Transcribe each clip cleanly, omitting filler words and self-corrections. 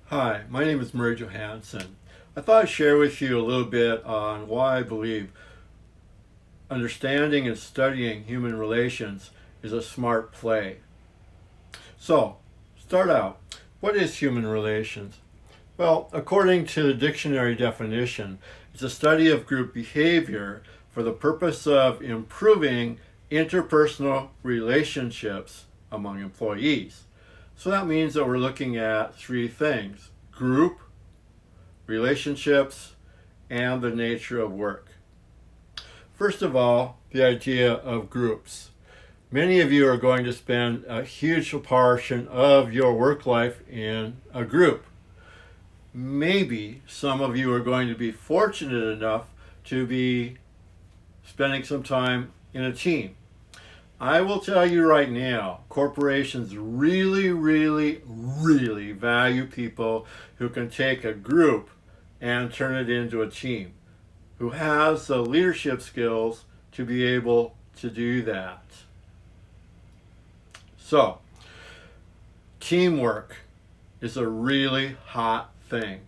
Hi, my name is Johannsen. I thought I'd share with you a little bit on why I believe understanding and studying human relations is a smart play. So, start out. What is human relations? Well, according to the dictionary definition, it's a study of group behavior for the purpose of improving interpersonal relationships among employees. So that means that we're looking at three things: group, relationships, and the nature of work. First of all, the idea of groups. Many of you are going to spend a huge portion of your work life in a group. Maybe some of you are going to be fortunate enough to be spending some time in a team. I will tell you right now, corporations really value people who can take a group and turn it into a team, who has the leadership skills to be able to do that. So, teamwork is a really hot thing.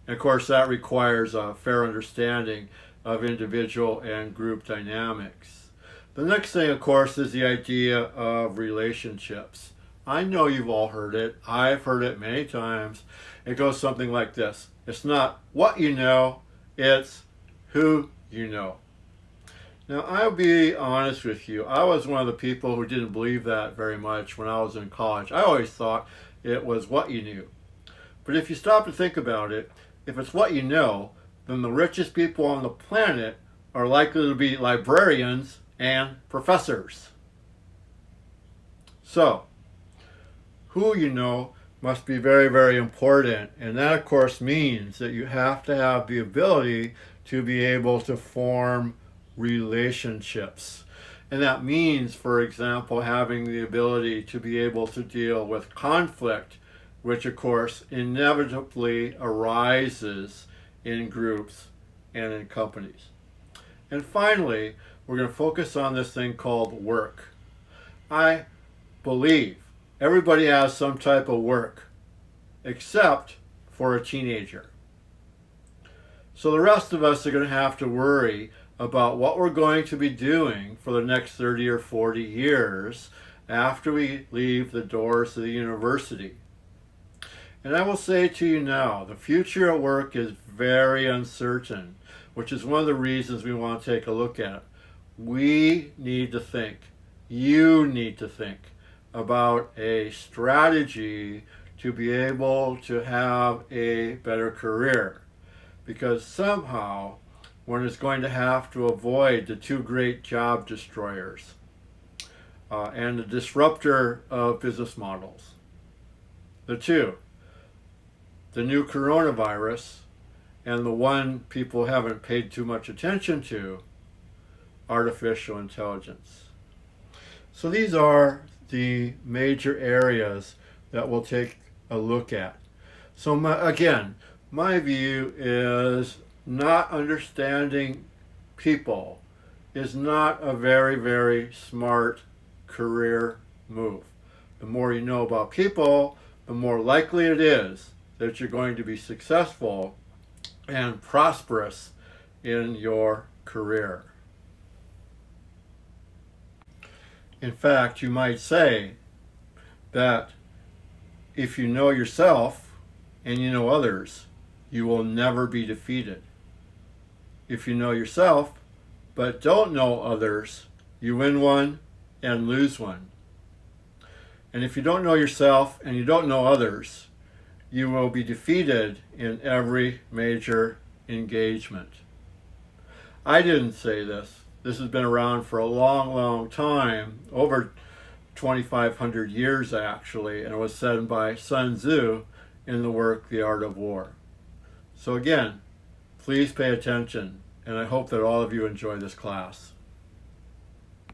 And of course, that requires a fair understanding of individual and group dynamics. The next thing, of course, is the idea of relationships. I know you've all heard it. I've heard it many times. It goes something like this. It's not what you know, it's who you know. Now, I'll be honest with you. I was one of the people who didn't believe that very much when I was in college. I always thought it was what you knew. But if you stop to think about it, if it's what you know, then the richest people on the planet are likely to be librarians and professors. So, who you know must be very important. And that, of course, means that you have to have the ability to be able to form relationships. And that means, for example, having the ability to be able to deal with conflict, which of course inevitably arises in groups and in companies. And finally, we're going to focus on this thing called work. I believe everybody has some type of work, except for a teenager. So the rest of us are going to have to worry about what we're going to be doing for the next 30 or 40 years after we leave the doors of the university. And I will say to you now, the future at work is very uncertain, which is one of the reasons we want to take a look at it. We need to think, you need to think about a strategy to be able to have a better career. Because somehow one is going to have to avoid the two great job destroyers and the disruptor of business models. The two, the new coronavirus and the one people haven't paid too much attention to, artificial intelligence. So these are the major areas that we'll take a look at. So my view is not understanding people is not a very smart career move. The more you know about people, the more likely it is that you're going to be successful and prosperous in your career. In fact, you might say that if you know yourself and you know others, you will never be defeated. If you know yourself but don't know others, you win one and lose one. And if you don't know yourself and you don't know others, you will be defeated in every major engagement. I didn't say this. This has been around for a long time, over 2,500 years actually, and it was said by Sun Tzu in the work The Art of War. So again, please pay attention, and I hope that all of you enjoy this class.